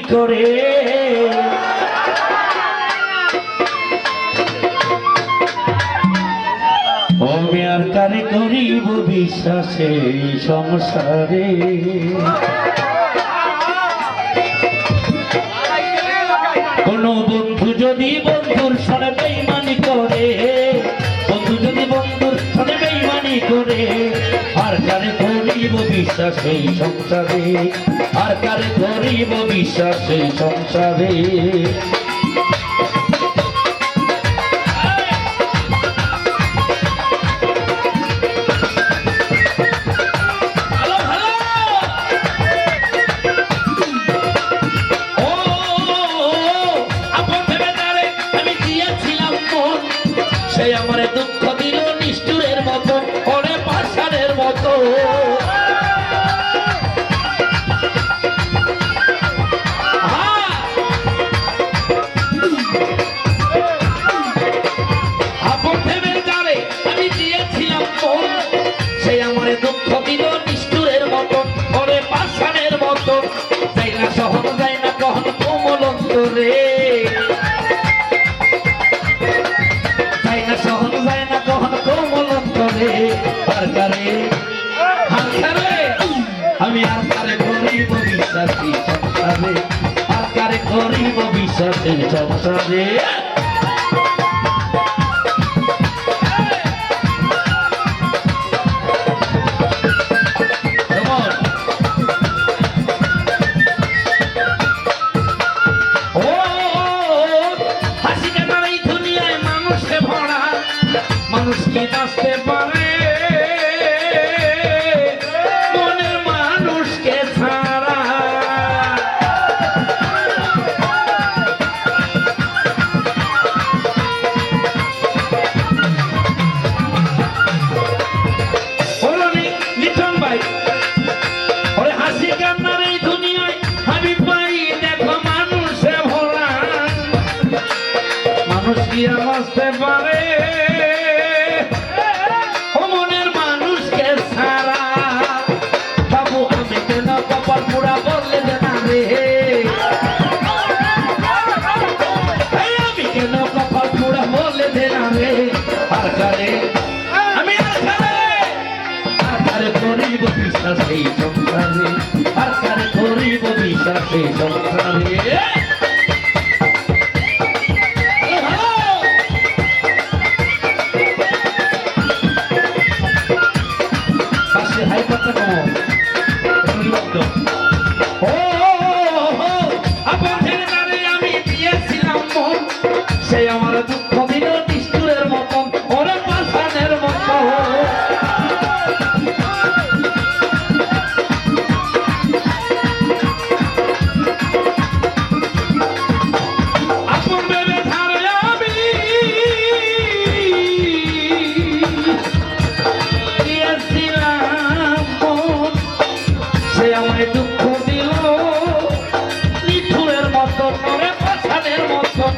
করে আমি আর কারে করিব বিশ্বাসে সংসারে কোন বন্ধু যদি বন্ধুর সনে বেঈমানি করে বন্ধু যদি বন্ধুর সনে বেঈমানি করে আর কারে করিব বিশ্বাস এই সংসারে আর কারে করিব বিশ্বাস এই সংসারে সেই আমার দুঃখ দিল নিষ্ঠুরের মতো ওরে পাষাণের মতো আপন ভেবে যারে আমি দিয়েছিলাম মন সেই আমার দুঃখ দিল নিষ্ঠুরের মতো ওরে পাষাণের মতো যাই না সহন যায় না কখন কোমল অন্তরে আমি আর কারে করিব বিশ্বাসী সংসারে আর কারে করিব বিশ্বাসী সংসারে হাসি কাটার এই দুনিয়ায় মানুষে ভরা মানুষ কি নাচতে পারে আসতে পারে ও মনের মানুষকে ছাড়া বাবু আমি কেন কপাল পুরা বললে না রে আমি কেন কপাল পুরা বললে না রে আর কারে আমি আর কারে করিব বিশ্বাস এই সংসারে আর কারে করিব বিশ্বাস এই সংসারে সেই আমার দুঃখ দিল নিষ্ঠুরের মতন ওরে পাষাণের মতো আপন ভেবে ধারে আমি দিয়েছিলাম সে আমায় দুঃখ দিল নিষ্ঠুরের মতন ওরে পাষাণের মতন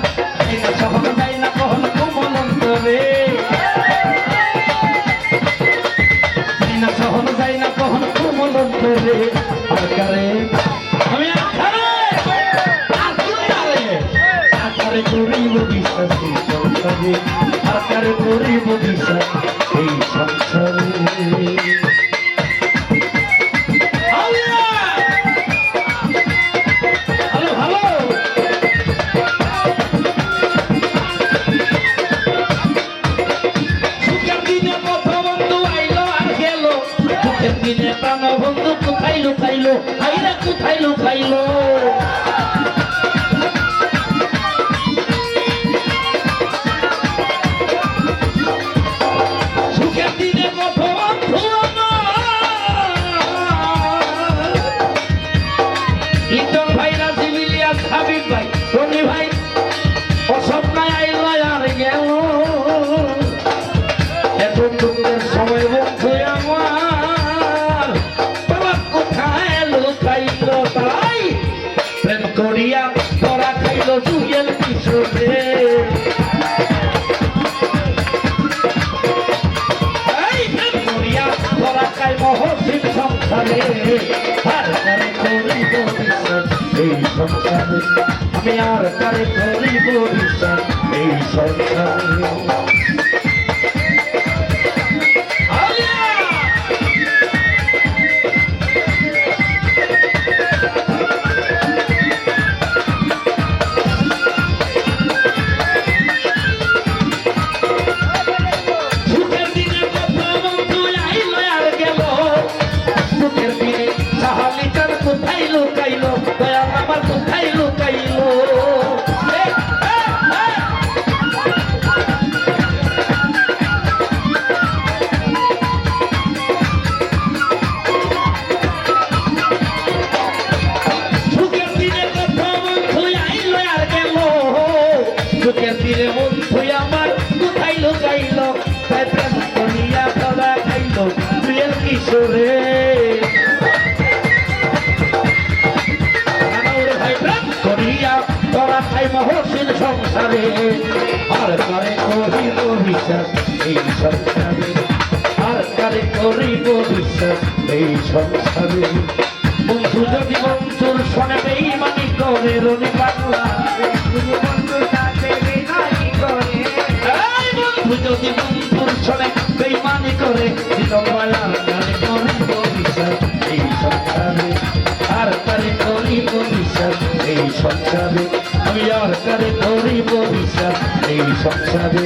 সহন যায় না কখন কোমল অন্তরে সহন যায় না কখন কোমল অন্তরে আর কারে আমি আকারে করিব বিশ্বাস এই সংসারে আকারে করিব বিশ্বাস এই সংসারে প্রাণ বন্ধু কোথায় লুকাইলো আইরা কোথায় লুকাইলো সুখের দিনে কত বন্ধু লিটন ভাই রাজিব ইলিয়াস হাবিব ভাই রনি ভাই অসব নাই আইলো আর গেল এত দুঃখের সময় বন্ধু আমার প্রেম করিয়া তোরা খাইল জুয়েল কিশোরে প্রেম করিয়া তোরা খাই মহসিন সংসারে আর করে করিব বিশ্বাস এই সংসারে আমি আর কারে করিব বিশ্বাস এই সংসারে কিশোরে করিয়া তোরা খাই মহসিন সংসারে আর কারে করিব বিশ্বাস এই সংসারে আর কারে করিব বিশ্বাস এই সংসারে বন্ধু যদি বন্ধুর সনে বেঈমানি করে রনি বাংলা বন্ধুর সাথে বেঈমানি করে বন্ধু যদি বন্ধুর সনে বেঈমানি করে দিলওয়ালার কারে করিব বিশ্বাস এই সংসারে আর কারে করিব বিশ্বাস এই সংসারে আমি আর কারে করিব বিশ্বাস এই সংসারে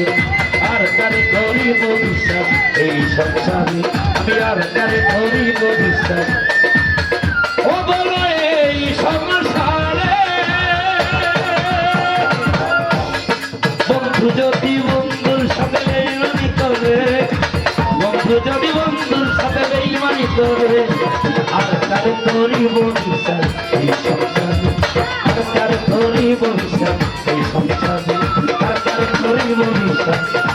আর কারে করিব বিশ্বাস এই সংসারে আমি আর কারে করিব বিশ্বাস ও বলো এই সংসারে বন্ধু যদি বন্ধুর সাথে বেঈমানি করে বন্ধু যদি বন্ধুর সাথে বেঈমানি করে আর কারে করিব বিশ্বাস এই সংসারে আর কারে করিব বিশ্বাস এই সংসারে আর কারে করিব বিশ্বাস